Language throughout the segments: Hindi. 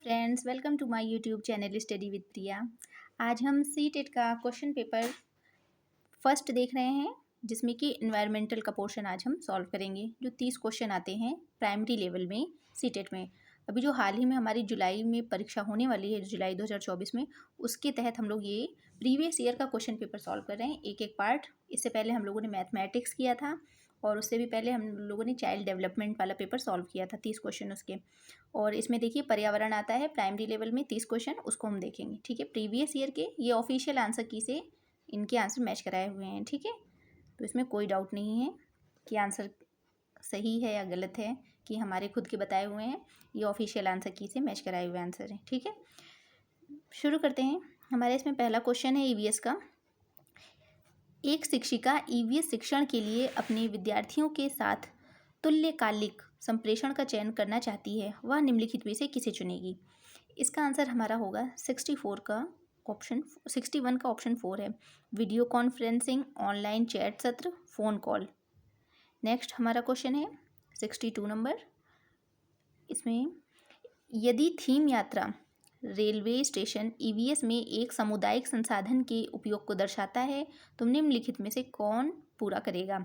Friends, welcome to my YouTube channel study with Priya. आज हम सीटेट का क्वेश्चन पेपर फर्स्ट देख रहे हैं, जिसमें कि एनवायरमेंटल का पोर्शन आज हम सॉल्व करेंगे। जो 30 क्वेश्चन आते हैं प्राइमरी लेवल में सीटेट में। अभी जो हाल ही में हमारी जुलाई में परीक्षा होने वाली है, जुलाई 2024 में, उसके तहत हम लोग ये प्रीवियस ईयर का क्वेश्चन पेपर सॉल्व कर रहे हैं, एक एक पार्ट। इससे पहले हम लोगों ने मैथमेटिक्स किया था और उससे भी पहले हम लोगों ने चाइल्ड डेवलपमेंट वाला पेपर सॉल्व किया था, 30 क्वेश्चन उसके। और इसमें देखिए पर्यावरण आता है प्राइमरी लेवल में 30 क्वेश्चन, उसको हम देखेंगे। ठीक है, प्रीवियस ईयर के ये ऑफिशियल आंसर की से इनके आंसर मैच कराए हुए हैं। ठीक है, तो इसमें कोई डाउट नहीं है कि आंसर सही है या गलत है, कि हमारे खुद के बताए हुए हैं, ये ऑफिशियल आंसर की से मैच कराए हुए आंसर हैं। ठीक है, शुरू करते हैं। हमारे इसमें पहला क्वेश्चन है ईवीएस का। एक शिक्षिका ईवीएस शिक्षण के लिए अपने विद्यार्थियों के साथ तुल्यकालिक संप्रेषण का चयन करना चाहती है, वह निम्नलिखित में से किसे चुनेगी? इसका आंसर हमारा होगा 61 का ऑप्शन 4 है। वीडियो कॉन्फ्रेंसिंग, ऑनलाइन चैट सत्र, फ़ोन कॉल। नेक्स्ट हमारा क्वेश्चन है 62 नंबर। इसमें यदि थीम यात्रा रेलवे स्टेशन ईवीएस में एक सामुदायिक संसाधन के उपयोग को दर्शाता है, तो निम्नलिखित में से कौन पूरा करेगा?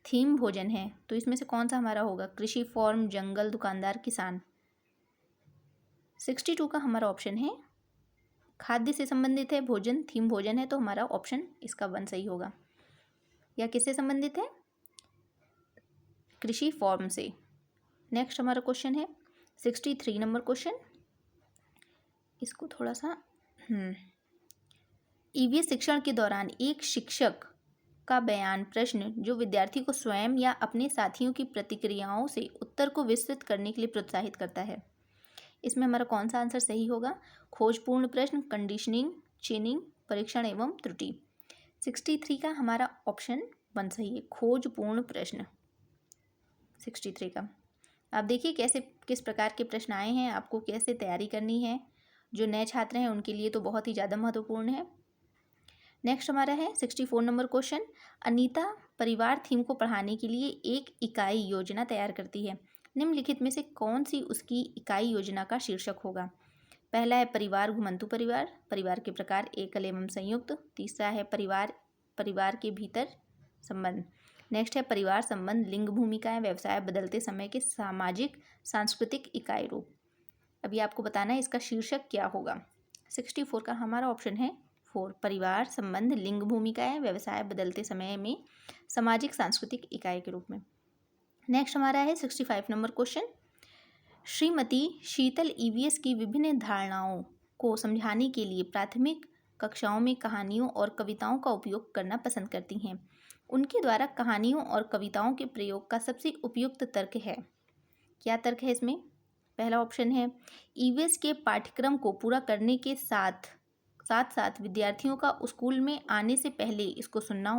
थीम भोजन है, तो इसमें से कौन सा हमारा होगा? कृषि, फॉर्म, जंगल, दुकानदार, किसान। 62 का हमारा ऑप्शन है खाद्य से संबंधित है, भोजन, थीम भोजन है, तो हमारा ऑप्शन इसका 1 सही होगा। या किससे संबंधित है? कृषि फॉर्म से। नेक्स्ट हमारा क्वेश्चन है 63 नंबर क्वेश्चन। इसको थोड़ा सा ईवीएस शिक्षण के दौरान एक शिक्षक का बयान प्रश्न जो विद्यार्थी को स्वयं या अपने साथियों की प्रतिक्रियाओं से उत्तर को विस्तृत करने के लिए प्रोत्साहित करता है। इसमें हमारा कौन सा आंसर सही होगा? खोजपूर्ण प्रश्न, कंडीशनिंग, चेनिंग, परीक्षण एवं त्रुटि। 63 का हमारा ऑप्शन 1 सही है, खोजपूर्ण प्रश्न 63 का। आप देखिए कैसे किस प्रकार के प्रश्न आए हैं, आपको कैसे तैयारी करनी है। जो नए छात्र हैं उनके लिए तो बहुत ही ज़्यादा महत्वपूर्ण है। नेक्स्ट हमारा है 64 नंबर क्वेश्चन। अनीता परिवार थीम को पढ़ाने के लिए एक इकाई योजना तैयार करती है, निम्नलिखित में से कौन सी उसकी इकाई योजना का शीर्षक होगा? पहला है परिवार घुमंतु परिवार, परिवार के प्रकार एकल एवं संयुक्त। तीसरा है परिवार के भीतर संबंध। नेक्स्ट है परिवार संबंध, लिंग, भूमिकाएं, व्यवसाय, बदलते समय के सामाजिक सांस्कृतिक इकाई रूप। अभी आपको बताना है इसका शीर्षक क्या होगा। 64 का हमारा ऑप्शन है 4, परिवार संबंध, लिंग, भूमिकाएं, व्यवसाय, बदलते समय में सामाजिक सांस्कृतिक इकाई के रूप में। नेक्स्ट हमारा है 65 नंबर क्वेश्चन। श्रीमती शीतल ईवीएस की विभिन्न धारणाओं को समझाने के लिए प्राथमिक कक्षाओं में कहानियों और कविताओं का उपयोग करना पसंद करती हैं। उनके द्वारा कहानियों और कविताओं के प्रयोग का सबसे उपयुक्त तर्क है। क्या तर्क है इसमें? पहला ऑप्शन है ईवीएस के पाठ्यक्रम को पूरा करने के साथ साथ विद्यार्थियों का स्कूल में आने से पहले इसको सुना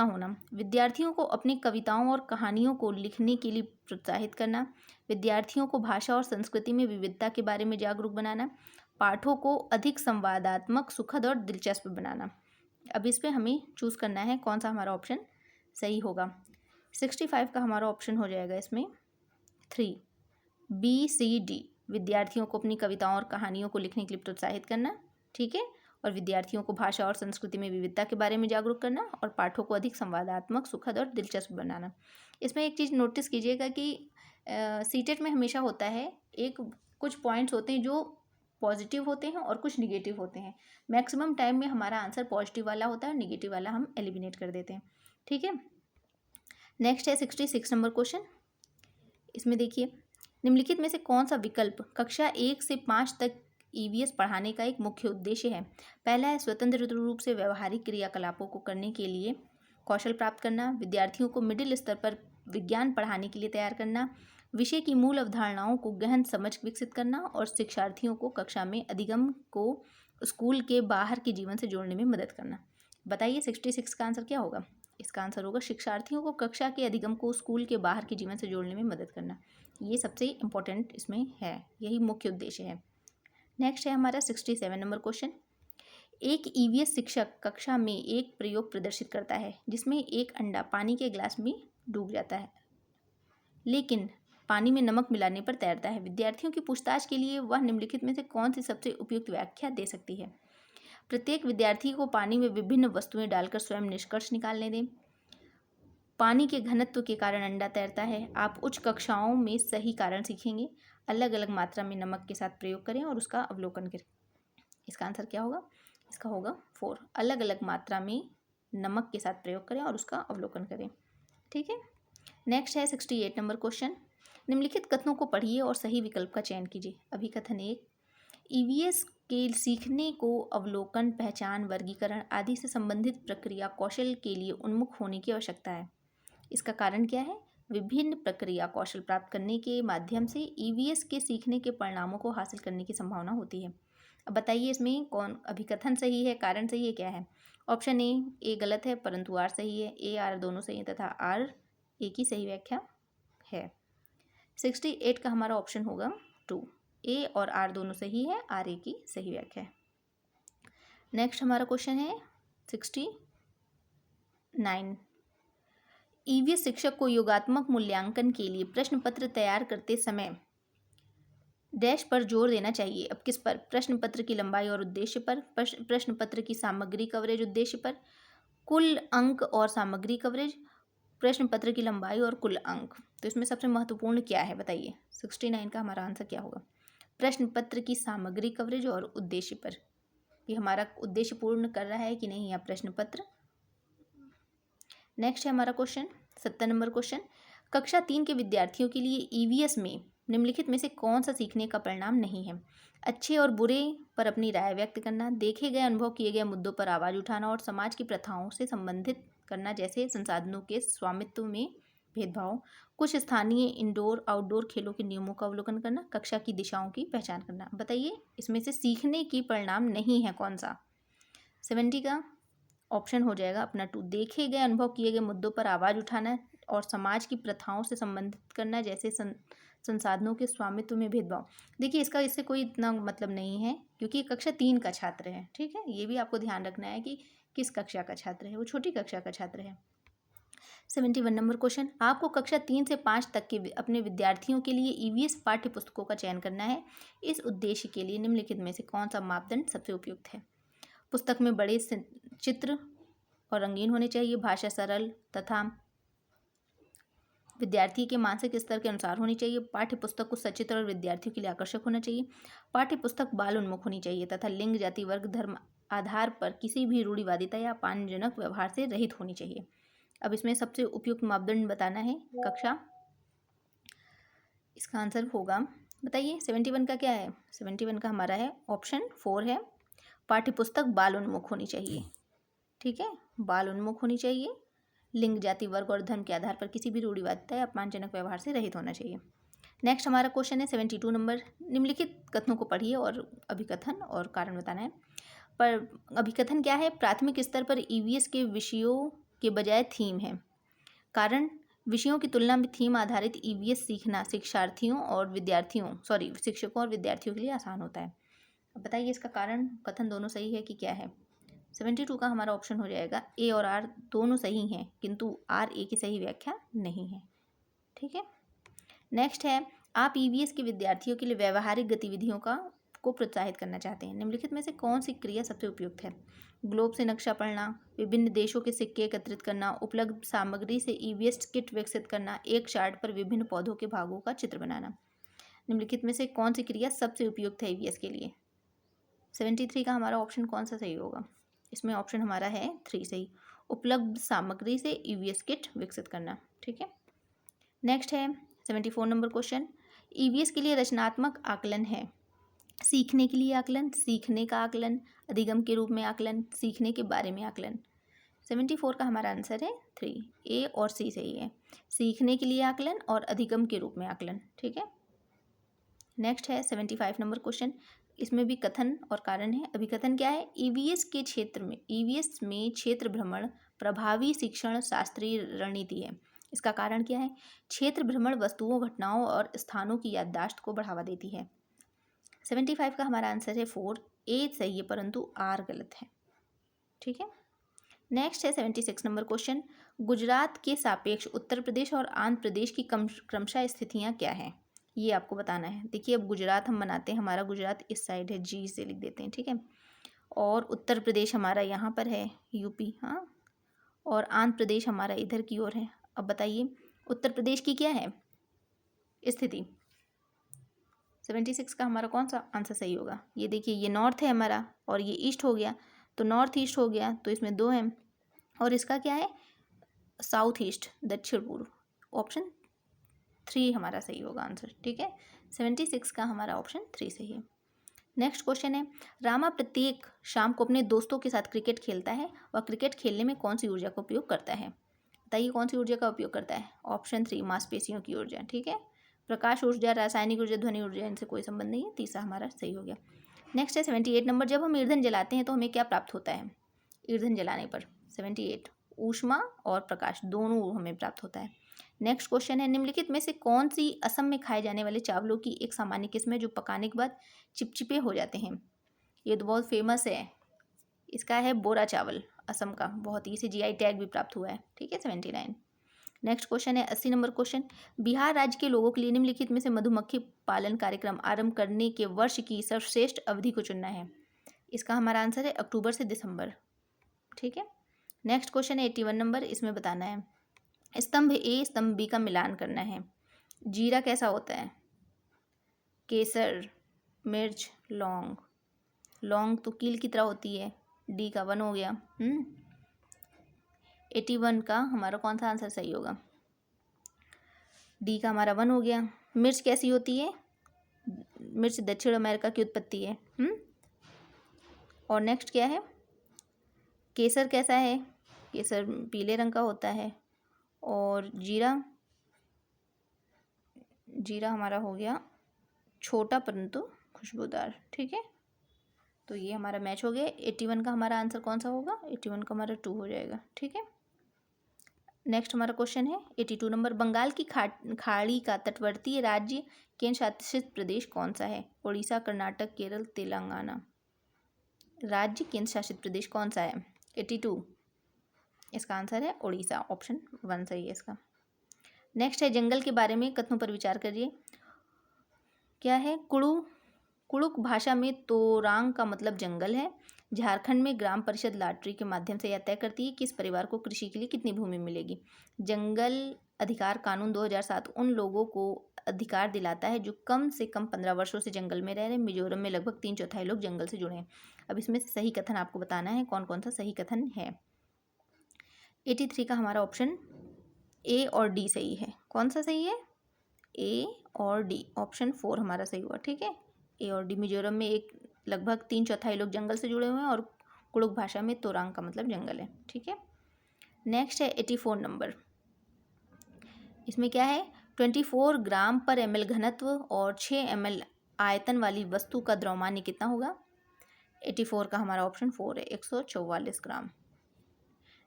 होना, विद्यार्थियों को अपनी कविताओं और कहानियों को लिखने के लिए प्रोत्साहित करना, विद्यार्थियों को भाषा और संस्कृति में विविधता के बारे में जागरूक बनाना, पाठों को अधिक संवादात्मक, सुखद और दिलचस्प बनाना। अब इस पर हमें चूज़ करना है कौन सा हमारा ऑप्शन सही होगा। 65 का हमारा ऑप्शन हो जाएगा इसमें 3, BCD, विद्यार्थियों को अपनी कविताओं और कहानियों को लिखने के लिए प्रोत्साहित करना। ठीक है, और विद्यार्थियों को भाषा और संस्कृति में विविधता के बारे में जागरूक करना, और पाठों को अधिक संवादात्मक, सुखद और दिलचस्प बनाना। इसमें एक चीज़ नोटिस कीजिएगा कि सीटेट में हमेशा होता है कुछ पॉइंट्स होते हैं जो पॉजिटिव होते हैं और कुछ निगेटिव होते हैं। मैक्सिमम टाइम में हमारा आंसर पॉजिटिव वाला होता है और निगेटिव वाला हम एलिमिनेट कर देते हैं। ठीक है, नेक्स्ट है 66 नंबर क्वेश्चन। इसमें देखिए निम्नलिखित में से कौन सा विकल्प कक्षा 1 से 5 तक ईवीएस पढ़ाने का एक मुख्य उद्देश्य है? पहला है स्वतंत्र रूप से व्यवहारिक क्रियाकलापों को करने के लिए कौशल प्राप्त करना, विद्यार्थियों को मिडिल स्तर पर विज्ञान पढ़ाने के लिए तैयार करना, विषय की मूल अवधारणाओं को गहन समझ विकसित करना, और शिक्षार्थियों को कक्षा में अधिगम को स्कूल के बाहर के जीवन से जोड़ने में मदद करना। बताइए 66 का आंसर क्या होगा? इसका आंसर होगा शिक्षार्थियों को कक्षा के अधिगम को स्कूल के बाहर के जीवन से जोड़ने में मदद करना। ये सबसे इम्पोर्टेंट इसमें है, यही मुख्य उद्देश्य है। नेक्स्ट है हमारा 67 नंबर क्वेश्चन। एक ईवीएस शिक्षक कक्षा में एक प्रयोग प्रदर्शित करता है जिसमें एक अंडा पानी के गिलास में डूब जाता है, लेकिन पानी में नमक मिलाने पर तैरता है। विद्यार्थियों की पूछताछ के लिए वह निम्नलिखित में से कौन सी सबसे उपयुक्त व्याख्या दे सकती है? प्रत्येक विद्यार्थी को पानी में विभिन्न वस्तुएं डालकर स्वयं निष्कर्ष निकालने दें। पानी के घनत्व के कारण अंडा तैरता है। आप उच्च कक्षाओं में सही कारण सीखेंगे। अलग अलग मात्रा में नमक के साथ प्रयोग करें और उसका अवलोकन करें। इसका आंसर क्या होगा? इसका होगा 4। अलग अलग मात्रा में नमक के साथ प्रयोग करें और उसका अवलोकन करें। ठीक है। नेक्स्ट है 68 नंबर क्वेश्चन। निम्नलिखित कथनों को पढ़िए और सही विकल्प का चयन कीजिए। अभिकथन 1, ईवीएस के सीखने को अवलोकन, पहचान, वर्गीकरण आदि से संबंधित प्रक्रिया कौशल के लिए उन्मुख होने की आवश्यकता है। इसका कारण क्या है? विभिन्न प्रक्रिया कौशल प्राप्त करने के माध्यम से ईवीएस के सीखने के परिणामों को हासिल करने की संभावना होती है। अब बताइए इसमें कौन अभिकथन सही है, कारण सही है, क्या है? ऑप्शन ए गलत है परंतु आर सही है। ए आर दोनों सही है तथा आर ए की सही व्याख्या है। 68 का हमारा ऑप्शन होगा 2। ए और आर दोनों सही है, आर ए की सही व्याख्या है। नेक्स्ट हमारा क्वेश्चन है 69। ईवीएस शिक्षक को योगात्मक मूल्यांकन के लिए प्रश्न पत्र तैयार करते समय डैश पर जोर देना चाहिए। अब किस पर? प्रश्न पत्र की लंबाई और उद्देश्य पर, प्रश्न पत्र की सामग्री कवरेज उद्देश्य पर, कुल अंक और सामग्री कवरेज, प्रश्न पत्र की लंबाई और कुल अंक। तो इसमें सबसे महत्वपूर्ण क्या है बताइए? 69 का हमारा आंसर क्या होगा? प्रश्न पत्र की सामग्री कवरेज और उद्देश्य पर, कि हमारा उद्देश्य पूर्ण कर रहा है कि नहीं यह प्रश्न पत्र। नेक्स्ट है हमारा क्वेश्चन 70 नंबर क्वेश्चन। कक्षा 3 के विद्यार्थियों के लिए ईवीएस में निम्नलिखित में से कौन सा सीखने का परिणाम नहीं है? अच्छे और बुरे पर अपनी राय व्यक्त करना, देखे गए अनुभव किए गए मुद्दों पर आवाज़ उठाना और समाज की प्रथाओं से संबंधित करना, जैसे संसाधनों के स्वामित्व में भेदभाव, कुछ स्थानीय इंडोर आउटडोर खेलों के नियमों का अवलोकन करना, कक्षा की दिशाओं की पहचान करना। बताइए इसमें से सीखने की परिणाम नहीं है कौन सा? 70 का ऑप्शन हो जाएगा अपना 2। देखे गए अनुभव किए गए मुद्दों पर आवाज़ उठाना और समाज की प्रथाओं से संबंधित करना, जैसे संसाधनों के स्वामित्व में भेदभाव। देखिए इसका इससे कोई इतना मतलब नहीं है क्योंकि कक्षा 3 का छात्र है। ठीक है, ये भी आपको ध्यान रखना है कि किस कक्षा का छात्र है, वो छोटी कक्षा का छात्र है। 71 नंबर क्वेश्चन। आपको कक्षा 3 से 5 तक के अपने विद्यार्थियों के लिए ईवीएस पाठ्य पुस्तकों का चयन करना है। इस उद्देश्य के लिए निम्नलिखित में से कौन सा मापदंड सबसे उपयुक्त है? पुस्तक में बड़े चित्र और रंगीन होने चाहिए, भाषा सरल तथा विद्यार्थी के मानसिक स्तर के अनुसार होनी चाहिए, पाठ्य पुस्तक कुछ सचित्र और विद्यार्थियों के लिए आकर्षक होना चाहिए, पाठ्य पुस्तक बाल उन्मुख होनी चाहिए तथा लिंग, जाति, वर्ग, धर्म आधार पर किसी भी रूढ़िवादिता या अपमानजनक व्यवहार से रहित होनी चाहिए। अब इसमें सबसे उपयुक्त मापदंड बताना है कक्षा। इसका आंसर होगा बताइए 71 का क्या है? 71 का हमारा है ऑप्शन 4 है, पाठ्य पुस्तक बाल उन्मुख होनी चाहिए। ठीक है, बाल उन्मुख होनी चाहिए, लिंग, जाति, वर्ग और धर्म के आधार पर किसी भी रूढ़िवादिता या अपमानजनक व्यवहार से रहित होना चाहिए। नेक्स्ट हमारा क्वेश्चन है 72 नंबर। निम्नलिखित कथनों को पढ़िए और अभिकथन और कारण बताना है। पर अभिकथन क्या है? प्राथमिक स्तर पर ईवीएस के विषयों के बजाय थीम है। कारण, विषयों की तुलना में थीम आधारित ईवीएस सीखना शिक्षकों और विद्यार्थियों के लिए आसान होता है। अब बताइए इसका कारण कथन दोनों सही है कि क्या है? 72 का हमारा ऑप्शन हो जाएगा ए और आर दोनों सही हैं किंतु आर ए की सही व्याख्या नहीं है। ठीक है। नेक्स्ट है, आप ईवीएस के विद्यार्थियों के लिए व्यवहारिक गतिविधियों को प्रोत्साहित करना चाहते हैं। निम्नलिखित में से कौन सी क्रिया सबसे उपयुक्त है? ग्लोब से नक्शा पढ़ना, विभिन्न देशों के सिक्के एकत्रित करना, उपलब्ध सामग्री से ईवीएस किट विकसित करना, एक चार्ट पर विभिन्न पौधों के भागों का चित्र बनाना। निम्नलिखित में से कौन सी क्रिया सबसे उपयुक्त है ईवीएस के लिए? 73 का हमारा ऑप्शन कौन सा सही होगा? इसमें ऑप्शन हमारा है 3 सही, उपलब्ध सामग्री से ईवीएस किट विकसित करना। ठीक है। नेक्स्ट है 74 नंबर क्वेश्चन। ईवीएस के लिए रचनात्मक आकलन है। सीखने के लिए आकलन, सीखने का आकलन, अधिगम के रूप में आकलन, सीखने के बारे में आकलन। 74 का हमारा आंसर है 3, ए और सी सही है, सीखने के लिए आकलन और अधिगम के रूप में आकलन। ठीक है। नेक्स्ट है 75 नंबर क्वेश्चन। इसमें भी कथन और कारण है। अभिकथन क्या है? ईवीएस में क्षेत्र भ्रमण प्रभावी शिक्षण शास्त्रीय रणनीति है। इसका कारण क्या है? क्षेत्र भ्रमण वस्तुओं, घटनाओं और स्थानों की याददाश्त को बढ़ावा देती है। 75 का हमारा आंसर है 4, ए सही है परंतु आर गलत है। ठीक है। नेक्स्ट है 76 नंबर क्वेश्चन, गुजरात के सापेक्ष उत्तर प्रदेश और आंध्र प्रदेश की क्रमशः स्थितियाँ क्या हैं, ये आपको बताना है। देखिए अब गुजरात हम बनाते हैं, हमारा गुजरात इस साइड है, जी से लिख देते हैं, ठीक है। और उत्तर प्रदेश हमारा यहाँ पर है, यूपी, हाँ, और आंध्र प्रदेश हमारा इधर की ओर है। अब बताइए उत्तर प्रदेश की क्या है स्थिति। 76 का हमारा कौन सा आंसर सही होगा? ये देखिए ये नॉर्थ है हमारा और ये ईस्ट हो गया, तो नॉर्थ ईस्ट हो गया, तो इसमें 2 हैं। और इसका क्या है? साउथ ईस्ट, दक्षिण पूर्व। ऑप्शन 3 हमारा सही होगा आंसर, ठीक है। 76 का हमारा ऑप्शन 3 सही है। नेक्स्ट क्वेश्चन है, रामा प्रत्येक शाम को अपने दोस्तों के साथ क्रिकेट खेलता है, वह क्रिकेट खेलने में कौन सी ऊर्जा का उपयोग करता है? बताइए कौन सी ऊर्जा का उपयोग करता है? ऑप्शन 3 मांसपेशियों की ऊर्जा, ठीक है। प्रकाश ऊर्जा, रासायनिक ऊर्जा, ध्वनि ऊर्जा, इनसे कोई संबंध नहीं है, तीसरा हमारा सही हो गया। नेक्स्ट है 78 नंबर, जब हम ईंधन जलाते हैं तो हमें क्या प्राप्त होता है ईंधन जलाने पर? 78 ऊष्मा और प्रकाश दोनों हमें प्राप्त होता है। नेक्स्ट क्वेश्चन है, निम्नलिखित में से कौन सी असम में खाए जाने वाले चावलों की एक सामान्य किस्म है जो पकाने के बाद चिपचिपे हो जाते हैं? ये तो बहुत फेमस है, इसका है बोरा चावल, असम का, बहुत ही, इसे जीआई टैग भी प्राप्त हुआ है, ठीक है। 79। नेक्स्ट क्वेश्चन है 80 नंबर क्वेश्चन, बिहार राज्य के लोगों के लिए निम्नलिखित में से मधुमक्खी पालन कार्यक्रम आरंभ करने के वर्ष की सर्वश्रेष्ठ अवधि को चुनना है। इसका हमारा आंसर है अक्टूबर से दिसंबर, ठीक है। नेक्स्ट क्वेश्चन है 81 नंबर, इसमें बताना है स्तंभ ए स्तंभ बी का मिलान करना है। जीरा कैसा होता है? केसर, मिर्च, लौंग। लौंग तो कील की तरह होती है, डी का 1 हो गया। 81 का हमारा कौन सा आंसर सही होगा? डी का हमारा 1 हो गया। मिर्च कैसी होती है? मिर्च दक्षिण अमेरिका की उत्पत्ति है। और नेक्स्ट क्या है? केसर कैसा है? केसर पीले रंग का होता है। और जीरा, जीरा हमारा हो गया छोटा परंतु खुशबूदार, ठीक है। तो ये हमारा मैच हो गया। 81 का हमारा आंसर कौन सा होगा? 81 का हमारा 2 हो जाएगा, ठीक है। नेक्स्ट हमारा क्वेश्चन है 82 नंबर, बंगाल की खाड़ी का तटवर्ती राज्य केंद्र शासित प्रदेश कौन सा है? उड़ीसा, कर्नाटक, केरल, तेलंगाना। राज्य केंद्र शासित प्रदेश कौन सा है? 82, इसका आंसर है उड़ीसा, ऑप्शन 1 सही है इसका। नेक्स्ट है जंगल के बारे में कथनों पर विचार करिए। क्या है? कुड़ुक भाषा में तोरांग का मतलब जंगल है। झारखंड में ग्राम परिषद लॉटरी के माध्यम से यह तय करती है कि इस परिवार को कृषि के लिए कितनी भूमि मिलेगी। जंगल अधिकार कानून 2007 उन लोगों को अधिकार दिलाता है जो कम से कम 15 वर्षों से जंगल में रह रहे हैं। मिजोरम में लगभग 3/4 लोग जंगल से जुड़े हैं। अब इसमें से सही कथन आपको बताना है, कौन कौन सा सही कथन है। 83 का हमारा ऑप्शन ए और डी सही है। कौन सा सही है? ए और डी, ऑप्शन 4 हमारा सही हुआ, ठीक है। ए और डी, मिजोरम में एक लगभग 3/4 लोग जंगल से जुड़े हुए हैं और कुड़ुक भाषा में तोरांग का मतलब जंगल है, ठीक है। नेक्स्ट है 84 नंबर, इसमें क्या है? 24 ग्राम पर ml घनत्व और 6 ml आयतन वाली वस्तु का द्रव्यमान कितना होगा? 84 का हमारा ऑप्शन 4 है, 144 ग्राम।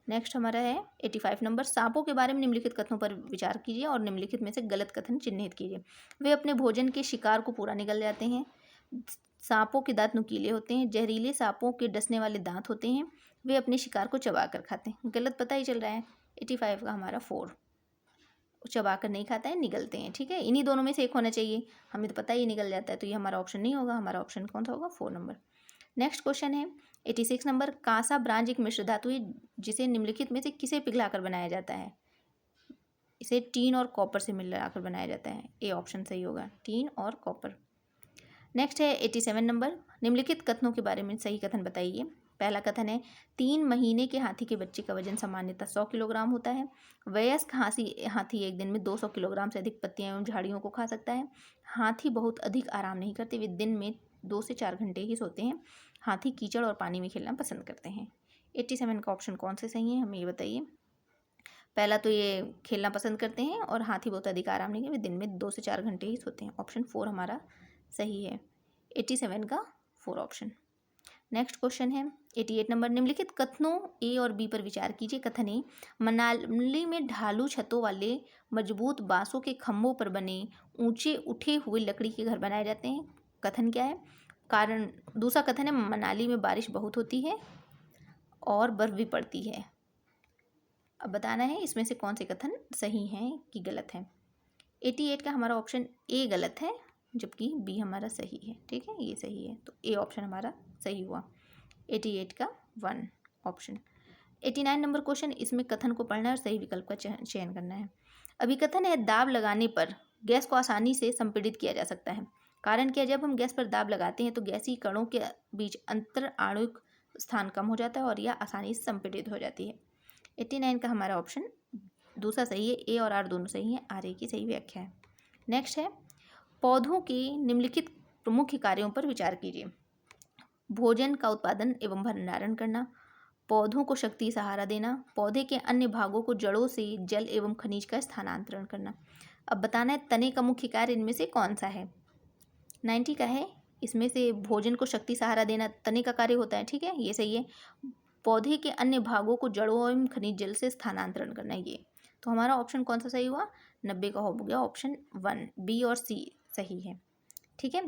नेक्स्ट हमारा है 85 नंबर, सांपों के बारे में निम्नलिखित कथनों पर विचार कीजिए और निम्नलिखित में से गलत कथन चिन्हित कीजिए। वे अपने भोजन के शिकार को पूरा निगल जाते हैं। सांपों के दांत नुकीले होते हैं। जहरीले सांपों के डसने वाले दांत होते हैं। वे अपने शिकार को चबा कर खाते हैं। गलत पता ही चल रहा है। 85 का हमारा 4, चबा कर नहीं खाता है, निगलते हैं, ठीक है। इन्हीं दोनों में से एक होना चाहिए, हमें तो पता ही निगल जाता है, तो ये हमारा ऑप्शन नहीं होगा। हमारा ऑप्शन कौन सा होगा? 4 नंबर। नेक्स्ट क्वेश्चन है 86 नंबर, कांसा ब्रांज एक मिश्र धातु है जिसे निम्नलिखित में से किसे पिघलाकर बनाया जाता है? इसे टीन और कॉपर से मिलाकर बनाया जाता है। ए ऑप्शन सही होगा, टीन और कॉपर। नेक्स्ट है 87 नंबर, निम्नलिखित कथनों के बारे में सही कथन बताइए। पहला कथन है 3 महीने के हाथी के बच्चे का वजन सामान्यतः 100 किलोग्राम होता है। वयस्क हाथी एक दिन में 200 किलोग्राम से अधिक पत्तियां एवं झाड़ियों को खा सकता है। हाथी बहुत अधिक आराम नहीं करते, वे दिन में 2 से 4 घंटे ही सोते हैं। हाथी कीचड़ और पानी में खेलना पसंद करते हैं। 87 का ऑप्शन कौन से सही है, हमें ये बताइए। पहला तो ये खेलना पसंद करते हैं और हाथी बहुत अधिक आराम नहीं करते, वे दिन में 2 से 4 घंटे ही सोते हैं। ऑप्शन 4 हमारा सही है, 87 का 4 ऑप्शन। नेक्स्ट क्वेश्चन है 88 नंबर, निम्नलिखित कथनों ए और बी पर विचार कीजिए। कथन ए, मनाली में ढालू छतों वाले मजबूत बांसों के खंभों पर बने ऊंचे उठे हुए लकड़ी के घर बनाए जाते हैं। कथन क्या है? कारण। दूसरा कथन है मनाली में बारिश बहुत होती है और बर्फ़ भी पड़ती है। अब बताना है इसमें से कौन से कथन सही हैं कि गलत हैं। 88 का हमारा ऑप्शन ए गलत है, जबकि बी हमारा सही है। ठीक है, ये सही है, तो ए ऑप्शन हमारा सही हुआ। 88 का 1 ऑप्शन। 89 नंबर क्वेश्चन, इसमें कथन को पढ़ना है और सही विकल्प का चयन करना है। अभिकथन है, दाब लगाने पर गैस को आसानी से संपीड़ित किया जा सकता है। कारण क्या, जब हम गैस पर दाब लगाते हैं तो गैसीय कणों के बीच अंतर आणुविक स्थान कम हो जाता है और यह आसानी से संपीड़ित हो जाती है। 89 का हमारा ऑप्शन दूसरा सही है, ए और आर दोनों सही हैं, आर ए की सही व्याख्या है। नेक्स्ट है, पौधों के निम्नलिखित प्रमुख कार्यों पर विचार कीजिए। भोजन का उत्पादन एवं भंडारण करना, पौधों को शक्ति सहारा देना, पौधे के अन्य भागों को जड़ों से जल एवं खनिज का स्थानांतरण करना। अब बताना है तने का मुख्य कार्य इनमें से कौन सा है। 90 का है, इसमें से भोजन को शक्ति सहारा देना तने का कार्य होता है। ठीक है, ये सही है। पौधे के अन्य भागों को जड़ों एवं खनिज जल से स्थानांतरण करना, ये तो हमारा ऑप्शन कौन सा सही हुआ, 90 का हो गया ऑप्शन 1, बी और सी सही है। ठीक है,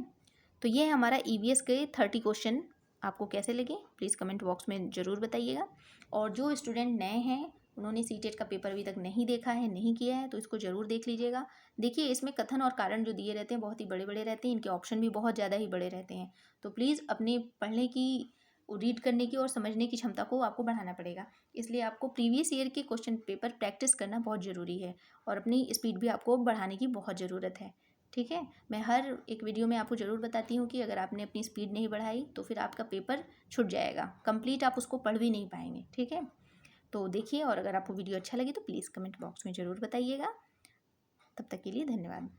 तो ये है हमारा ईवीएस के 30 क्वेश्चन। आपको कैसे लगे प्लीज़ कमेंट बॉक्स में ज़रूर बताइएगा। और जो स्टूडेंट नए हैं, उन्होंने सीटेट का पेपर अभी तक नहीं देखा है, नहीं किया है, तो इसको ज़रूर देख लीजिएगा। देखिए, इसमें कथन और कारण जो दिए रहते हैं बहुत ही बड़े बड़े रहते हैं, इनके ऑप्शन भी बहुत ज़्यादा ही बड़े रहते हैं। तो प्लीज़ अपने पढ़ने की, रीड करने की और समझने की क्षमता को आपको बढ़ाना पड़ेगा। इसलिए आपको प्रीवियस ईयर के क्वेश्चन पेपर प्रैक्टिस करना बहुत ज़रूरी है और अपनी स्पीड भी आपको बढ़ाने की बहुत ज़रूरत है। ठीक है, मैं हर एक वीडियो में आपको ज़रूर बताती हूँ कि अगर आपने अपनी स्पीड नहीं बढ़ाई तो फिर आपका पेपर छूट जाएगा, कंप्लीट आप उसको पढ़ भी नहीं पाएंगे। ठीक है, तो देखिए, और अगर आपको वीडियो अच्छा लगे तो प्लीज़ कमेंट बॉक्स में ज़रूर बताइएगा। तब तक के लिए धन्यवाद।